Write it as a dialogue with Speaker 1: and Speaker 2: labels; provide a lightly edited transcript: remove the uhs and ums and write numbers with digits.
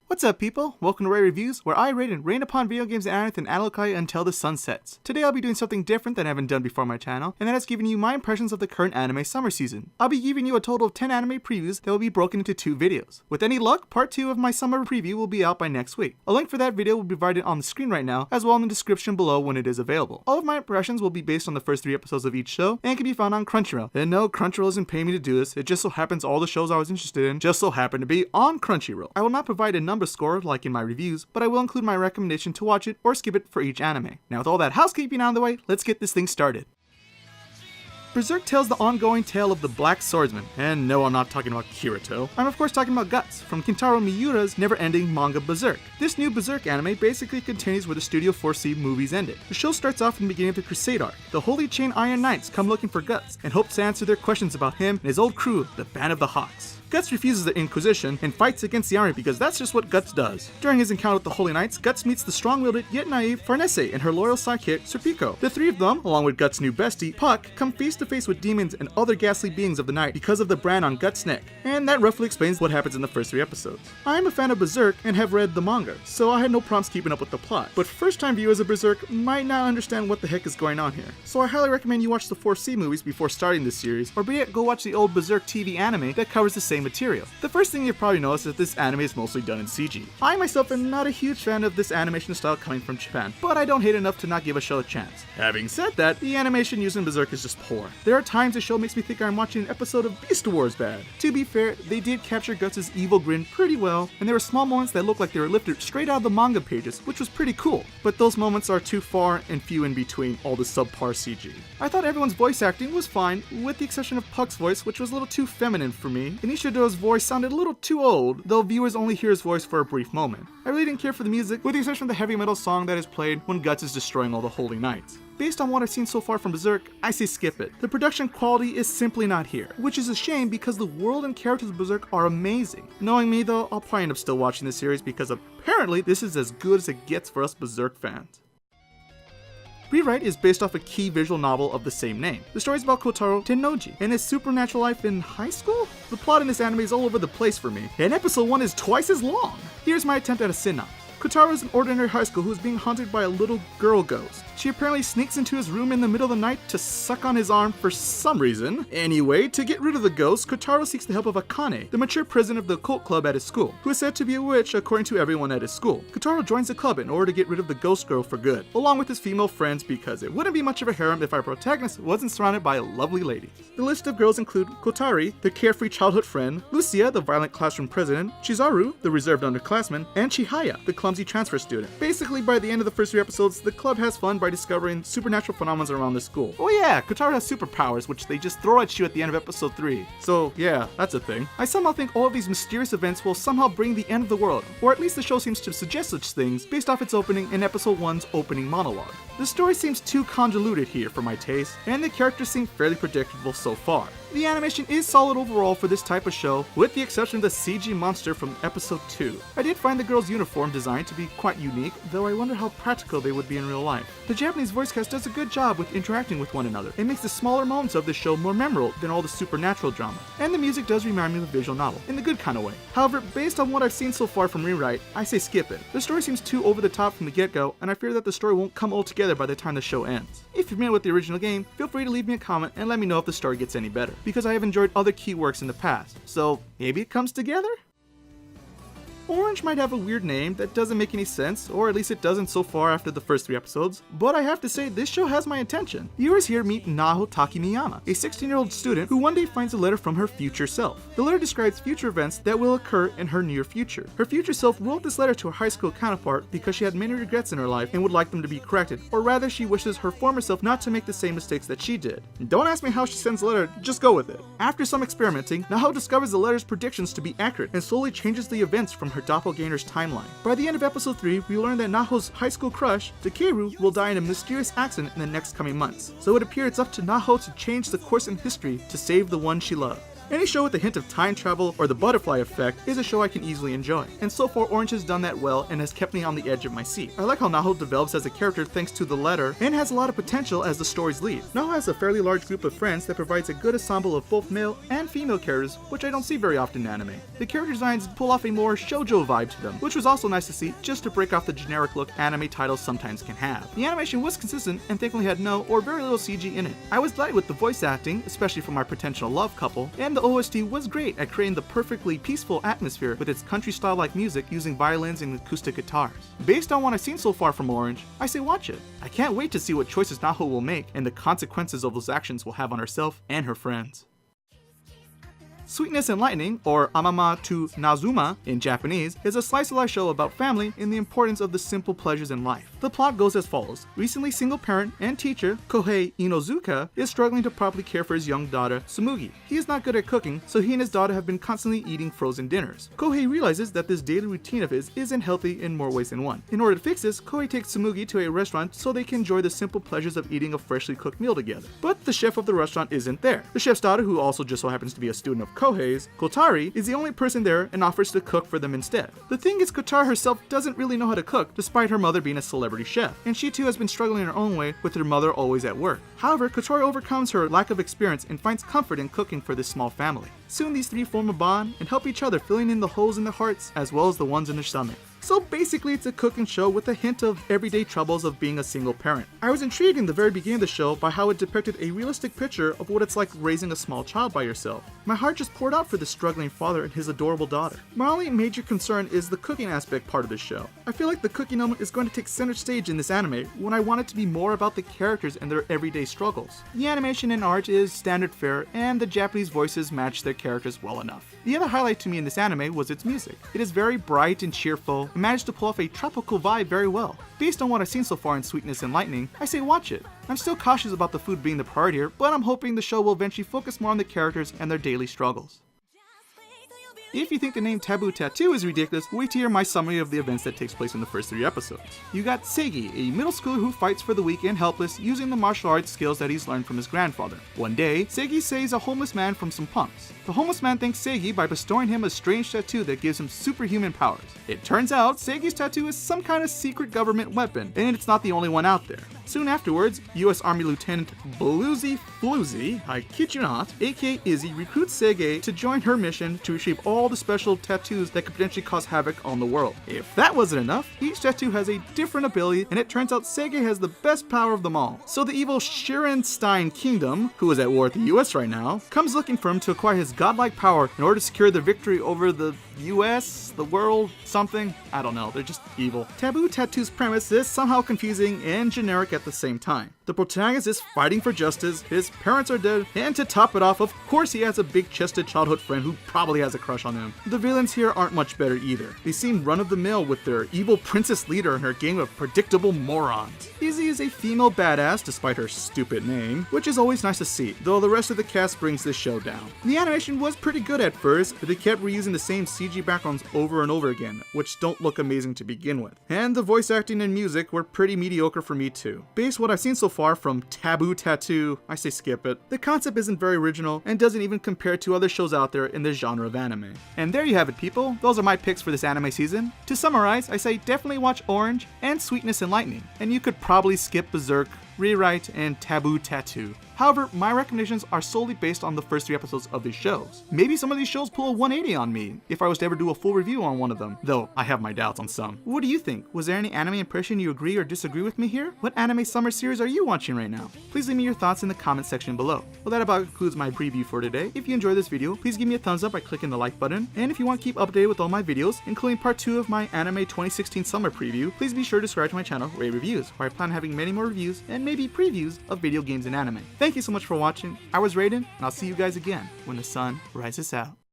Speaker 1: What's up, people? Welcome to RoR Reviews, where I, Rayden, reign upon video games and anime and Alokai until the sun sets. Today I'll be doing something different than I haven't done before on my channel, and that is giving you my impressions of the current anime summer season. I'll be giving you a total of 10 anime previews that will be broken into 2 videos. With any luck, part 2 of my summer preview will be out by next week. A link for that video will be provided on the screen right now, as well in the description below when it is available. All of my impressions will be based on the first 3 episodes of each show, and can be found on Crunchyroll. And no, Crunchyroll isn't paying me to do this, it just so happens all the shows I was interested in just so happen to be on Crunchyroll. I will not provide a number score like in my reviews, but I will include my recommendation to watch it or skip it for each anime. Now with all that housekeeping out of the way, let's get this thing started. Berserk tells the ongoing tale of the Black Swordsman, and no, I'm not talking about Kirito. I'm of course talking about Guts, from Kentaro Miura's never-ending manga Berserk. This new Berserk anime basically continues where the Studio 4C movies ended. The show starts off in the beginning of the Crusade arc. The Holy Chain Iron Knights come looking for Guts, and hopes to answer their questions about him and his old crew, the Band of the Hawks. Guts refuses the Inquisition and fights against the army because that's just what Guts does. During his encounter with the Holy Knights, Guts meets the strong-willed yet naive Farnese and her loyal sidekick, Serpico. The 3 of them, along with Guts' new bestie, Puck, come face to face with demons and other ghastly beings of the night because of the brand on Guts' neck. And that roughly explains what happens in the first 3 episodes. I am a fan of Berserk and have read the manga, so I had no problems keeping up with the plot. But first-time viewers of Berserk might not understand what the heck is going on here. So I highly recommend you watch the 4C movies before starting this series, or be it go watch the old Berserk TV anime that covers the same material. The first thing you've probably noticed is that this anime is mostly done in CG. I myself am not a huge fan of this animation style coming from Japan, but I don't hate enough to not give a show a chance. Having said that, the animation used in Berserk is just poor. There are times the show makes me think I'm watching an episode of Beast Wars bad. To be fair, they did capture Guts' evil grin pretty well, and there were small moments that looked like they were lifted straight out of the manga pages, which was pretty cool. But those moments are too far and few in between all the subpar CG. I thought everyone's voice acting was fine, with the exception of Puck's voice, which was a little too feminine for me, and Ishido's voice sounded a little too old, though viewers only hear his voice for a brief moment. I really didn't care for the music, with the exception of the heavy metal song that is played when Guts is destroying all the Holy Knights. Based on what I've seen so far from Berserk, I say skip it. The production quality is simply not here, which is a shame because the world and characters of Berserk are amazing. Knowing me though, I'll probably end up still watching this series because apparently this is as good as it gets for us Berserk fans. Rewrite is based off a key visual novel of the same name. The story is about Kotaro Tennoji and his supernatural life in high school? The plot in this anime is all over the place for me, and episode 1 is twice as long. Here's my attempt at a synopsis. Kotaro is an ordinary high school who is being haunted by a little girl ghost. She apparently sneaks into his room in the middle of the night to suck on his arm for some reason. Anyway, to get rid of the ghost, Kotaro seeks the help of Akane, the mature president of the cult club at his school, who is said to be a witch according to everyone at his school. Kotaro joins the club in order to get rid of the ghost girl for good, along with his female friends because it wouldn't be much of a harem if our protagonist wasn't surrounded by lovely ladies. The list of girls include Kotari, the carefree childhood friend, Lucia, the violent classroom president, Chizaru, the reserved underclassman, and Chihaya, the clumsy transfer student. Basically, by the end of the first 3 episodes, the club has fun by discovering supernatural phenomena around the school. Oh yeah, Kotaro has superpowers, which they just throw at you at the end of episode 3. So yeah, that's a thing. I somehow think all of these mysterious events will somehow bring the end of the world, or at least the show seems to suggest such things based off its opening in episode 1's opening monologue. The story seems too convoluted here for my taste, and the characters seem fairly predictable so far. The animation is solid overall for this type of show, with the exception of the CG monster from episode 2. I did find the girl's uniform design to be quite unique, though I wonder how practical they would be in real life. The Japanese voice cast does a good job with interacting with one another. It makes the smaller moments of the show more memorable than all the supernatural drama. And the music does remind me of a visual novel, in the good kind of way. However, based on what I've seen so far from Rewrite, I say skip it. The story seems too over the top from the get-go, and I fear that the story won't come all together by the time the show ends. If you're familiar with the original game, feel free to leave me a comment and let me know if the story gets any better, because I have enjoyed other key works in the past, so maybe it comes together? Orange might have a weird name that doesn't make any sense, or at least it doesn't so far after the first 3 episodes, but I have to say this show has my attention. Viewers here meet Naho Takimiyama, a 16-year-old student who one day finds a letter from her future self. The letter describes future events that will occur in her near future. Her future self wrote this letter to her high school counterpart because she had many regrets in her life and would like them to be corrected, or rather she wishes her former self not to make the same mistakes that she did. Don't ask me how she sends the letter, just go with it. After some experimenting, Naho discovers the letter's predictions to be accurate and slowly changes the events from her doppelganger's timeline. By the end of episode 3, we learn that Naho's high school crush, Takeru, will die in a mysterious accident in the next coming months. So it appears it's up to Naho to change the course in history to save the one she loved. Any show with a hint of time travel or the butterfly effect is a show I can easily enjoy, and so far Orange has done that well and has kept me on the edge of my seat. I like how Naho develops as a character thanks to the letter and has a lot of potential as the stories lead. Naho has a fairly large group of friends that provides a good ensemble of both male and female characters, which I don't see very often in anime. The character designs pull off a more shoujo vibe to them, which was also nice to see just to break off the generic look anime titles sometimes can have. The animation was consistent and thankfully had no or very little CG in it. I was delighted with the voice acting, especially for my potential love couple, and the OST was great at creating the perfectly peaceful atmosphere with its country style like music using violins and acoustic guitars. Based on what I've seen so far from Orange, I say watch it. I can't wait to see what choices Naho will make and the consequences of those actions will have on herself and her friends. Sweetness and Lightning, or Amama to Nazuma in Japanese, is a slice of life show about family and the importance of the simple pleasures in life. The plot goes as follows. Recently single parent and teacher, Kohei Inozuka, is struggling to properly care for his young daughter, Tsumugi. He is not good at cooking, so he and his daughter have been constantly eating frozen dinners. Kohei realizes that this daily routine of his isn't healthy in more ways than one. In order to fix this, Kohei takes Tsumugi to a restaurant so they can enjoy the simple pleasures of eating a freshly cooked meal together. But the chef of the restaurant isn't there. The chef's daughter, who also just so happens to be a student of Kohei's, Kotari, is the only person there and offers to cook for them instead. The thing is, Kotari herself doesn't really know how to cook, despite her mother being a celebrity chef, and she too has been struggling in her own way with her mother always at work. However, Kotari overcomes her lack of experience and finds comfort in cooking for this small family. Soon these three form a bond and help each other, filling in the holes in their hearts as well as the ones in their stomach. So basically it's a cooking show with a hint of everyday troubles of being a single parent. I was intrigued in the very beginning of the show by how it depicted a realistic picture of what it's like raising a small child by yourself. My heart just poured out for the struggling father and his adorable daughter. My only major concern is the cooking aspect part of the show. I feel like the cooking element is going to take center stage in this anime when I want it to be more about the characters and their everyday struggles. The animation and art is standard fare and the Japanese voices match their characters well enough. The other highlight to me in this anime was its music. It is very bright and cheerful and managed to pull off a tropical vibe very well. Based on what I've seen so far in Sweetness and Lightning, I say watch it. I'm still cautious about the food being the priority here, but I'm hoping the show will eventually focus more on the characters and their daily struggles. If you think the name Taboo Tattoo is ridiculous, wait to hear my summary of the events that takes place in the first 3 episodes. You got Seigi, a middle schooler who fights for the weak and helpless using the martial arts skills that he's learned from his grandfather. One day, Seigi saves a homeless man from some punks. The homeless man thanks Seigi by bestowing him a strange tattoo that gives him superhuman powers. It turns out Seigi's tattoo is some kind of secret government weapon, and it's not the only one out there. Soon afterwards, U.S. Army Lieutenant Bluesy Floozy, I kid you not, aka Izzy, recruits Seigi to join her mission to retrieve all the special tattoos that could potentially cause havoc on the world. If that wasn't enough, each tattoo has a different ability, and it turns out Seigi has the best power of them all. So the evil Shirenstein Kingdom, who is at war with the U.S. right now, comes looking for him to acquire his godlike power in order to secure the victory over the US, the world, something? I don't know, they're just evil. Taboo Tattoo's premise is somehow confusing and generic at the same time. The protagonist is fighting for justice, his parents are dead, and to top it off, of course he has a big-chested childhood friend who probably has a crush on him. The villains here aren't much better either. They seem run-of-the-mill with their evil princess leader and her gang of predictable morons. Izzy is a female badass despite her stupid name, which is always nice to see, though the rest of the cast brings this show down. The animation was pretty good at first, but they kept reusing the same CG backgrounds over and over again, which don't look amazing to begin with. And the voice acting and music were pretty mediocre for me too. Based on what I've seen so far from Taboo Tattoo, I say skip it. The concept isn't very original and doesn't even compare to other shows out there in this genre of anime. And there you have it, people. Those are my picks for this anime season. To summarize, I say definitely watch Orange and Sweetness and Lightning, and you could probably skip Berserk, Rewrite, and Taboo Tattoo. However, my recommendations are solely based on the first 3 episodes of these shows. Maybe some of these shows pull a 180 on me if I was to ever do a full review on one of them, though I have my doubts on some. What do you think? Was there any anime impression you agree or disagree with me here? What anime summer series are you watching right now? Please leave me your thoughts in the comment section below. Well, that about concludes my preview for today. If you enjoyed this video, please give me a thumbs up by clicking the like button, and if you want to keep updated with all my videos, including part 2 of my anime 2016 summer preview, please be sure to subscribe to my channel, RoR Reviews, where I plan on having many more reviews and maybe previews of video games and anime. Thank you so much for watching. I was Rayden, and I'll see you guys again when the sun rises out.